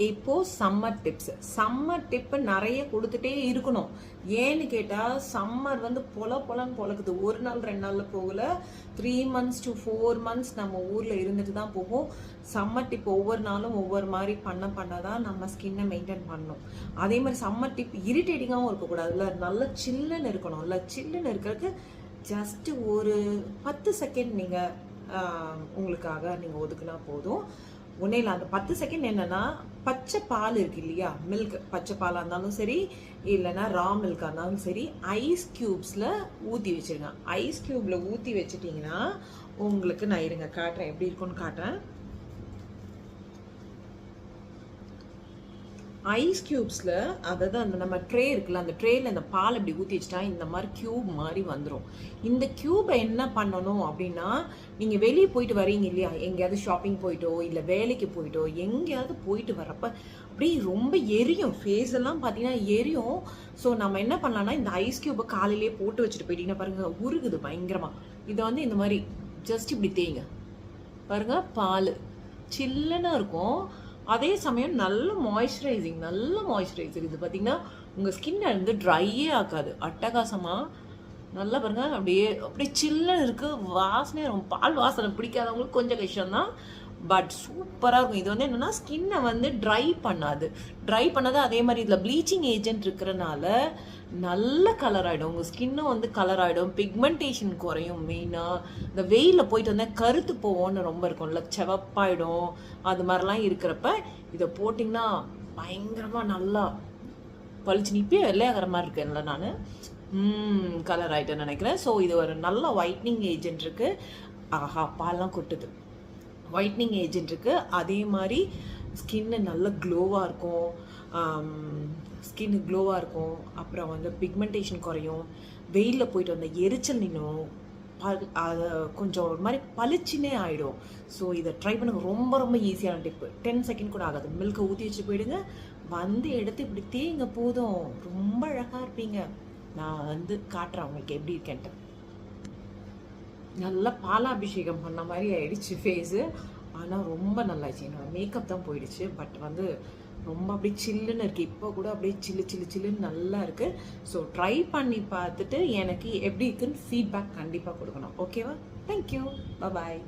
இப்போ summer tip நிறைய கொடுத்துட்டே இருக்கணும். ஏன்னு கேட்டால் சம்மர் வந்து பொலன்னு பொழக்குது. ஒரு நாள் 2 நாளில் போகல, 3 months to 4 months நம்ம ஊரில் இருந்துட்டு தான் போகும். சம்மர் டிப் ஒவ்வொரு நாளும் ஒவ்வொரு மாதிரி பண்ண தான் நம்ம ஸ்கின்னை மெயின்டைன் பண்ணணும். அதே மாதிரி சம்மர் டிப் இரிட்டேட்டிங்காகவும் இருக்கக்கூடாதுல்ல, நல்லா சில்லுன்னு இருக்கணும்ல. சில்லுன்னு இருக்கிறதுக்கு ஜஸ்ட் ஒரு 10 செகண்ட் நீங்கள் உங்களுக்காக நீங்கள் ஒதுக்குனா போதும். ஒன்றே இல்லை, அந்த 10 செகண்ட் என்னன்னா, பச்சை பால் இருக்கு இல்லையா, மில்க், பச்சை பாலாக இருந்தாலும் சரி இல்லைன்னா ரா மில்காக இருந்தாலும் சரி, ஐஸ் க்யூப்ஸில் ஊற்றி வச்சுருங்க. ஐஸ் க்யூப்பில் ஊற்றி வச்சுட்டிங்கன்னா உங்களுக்கு நான் இருங்க காட்டுறேன், எப்படி இருக்குன்னு காட்டுறேன். ஐஸ் க்யூப்ஸில் அதாவது அந்த நம்ம ட்ரே இருக்குல்ல, அந்த ட்ரேயில் அந்த பால் இப்படி ஊற்றி வச்சுட்டா இந்த மாதிரி க்யூப் மாதிரி வந்துடும். இந்த க்யூபை என்ன பண்ணணும் அப்படின்னா, நீங்கள் வெளியே போயிட்டு வரீங்க இல்லையா, எங்கேயாவது ஷாப்பிங் போயிட்டோ இல்லை வேலைக்கு போயிட்டோ எங்கேயாவது போயிட்டு வரப்போ அப்படியே ரொம்ப எரியும், ஃபேஸ் எல்லாம் பார்த்தீங்கன்னா எரியும். ஸோ நம்ம என்ன பண்ணலாம்னா, இந்த ஐஸ் க்யூபை காலையிலேயே போட்டு வச்சுட்டு போயிட்டீங்கன்னா பாருங்கள் உருகுது பயங்கரமாக. இதை வந்து இந்த மாதிரி ஜஸ்ட் இப்படி தேய்ங்க பாருங்கள், பால் சில்லுன்னு இருக்கும். அதே சமயம் நல்ல மாய்ஸ்சரைசர். இது பார்த்தீங்கன்னா உங்கள் ஸ்கின்னை வந்து ட்ரையே ஆக்காது, அட்டகாசமாக நல்லா பாருங்க, அப்படியே சில்லுன்னு இருக்குது. வாசனையாக இருக்கும். பால் வாசனை பிடிக்காதவங்களுக்கு கொஞ்சம் கஷ்டம்தான், பட் சூப்பராக இருக்கும். இது வந்து என்னென்னா ஸ்கின்னை வந்து ட்ரை பண்ணாது. அதே மாதிரி இதில் ப்ளீச்சிங் ஏஜென்ட் இருக்கிறனால நல்ல கலர் ஆகிடும். உங்கள் ஸ்கின்னும் வந்து கலர் ஆகிடும், பிக்மெண்டேஷன் குறையும். மெயினாக இந்த வெயிலில் போயிட்டு வந்தால் கருத்து போவோன்னு ரொம்ப இருக்கும்ல, செவப்பாயிடும், அது மாதிரிலாம் இருக்கிறப்ப இதை போட்டிங்கன்னா பயங்கரமாக நல்லா பளிச்சு நிப்பே வெள்ளையாகிற மாதிரி இருக்கேன்ல நான் கலர் ஆகிட்டேன்னு நினைக்கிறேன். ஸோ இது ஒரு நல்ல ஒயிட்னிங் ஏஜென்ட் இருக்குது. ஆஹா, பால்லாம் கொட்டுது. ஒயிட்னிங் ஏஜென்ட் இருக்குது. அதே மாதிரி ஸ்கின்னு நல்ல க்ளோவாக இருக்கும். அப்புறம் வந்து பிக்மெண்டேஷன் குறையும். வெயிலில் போயிட்டு வந்த எரிச்சல் நின்னும், அதை கொஞ்சம் ஒரு மாதிரி பளிச்சுனே ஆகிடும். ஸோ இதை ட்ரை பண்ணுங்க. ரொம்ப ஈஸியான டிப்பு. 10 செகண்ட் கூட ஆகாது. மில்கை ஊற்றி வச்சு போயிடுங்க, வந்து எடுத்து இப்படி தேங்க போதும், ரொம்ப அழகாக இருப்பீங்க. நான் வந்து காட்டுறேன் உங்களுக்கு எப்படி இருக்கேன்ட்டு. நல்லா பாலாபிஷேகம் பண்ண மாதிரி ஆயிடுச்சு ஃபேஸு. ஆனால் ரொம்ப நல்லாச்சு. என்னோட மேக்கப் தான் போயிடுச்சு, பட் வந்து ரொம்ப அப்படியே சில்லுன்னு இருக்குது. இப்போ கூட அப்படியே சில்லுன்னு நல்லா இருக்குது. ஸோ ட்ரை பண்ணி பார்த்துட்டு எனக்கு எப்படி இருக்குன்னு ஃபீட்பேக் கண்டிப்பாக கொடுக்கணும். ஓகேவா? தேங்க்யூ, பாய்.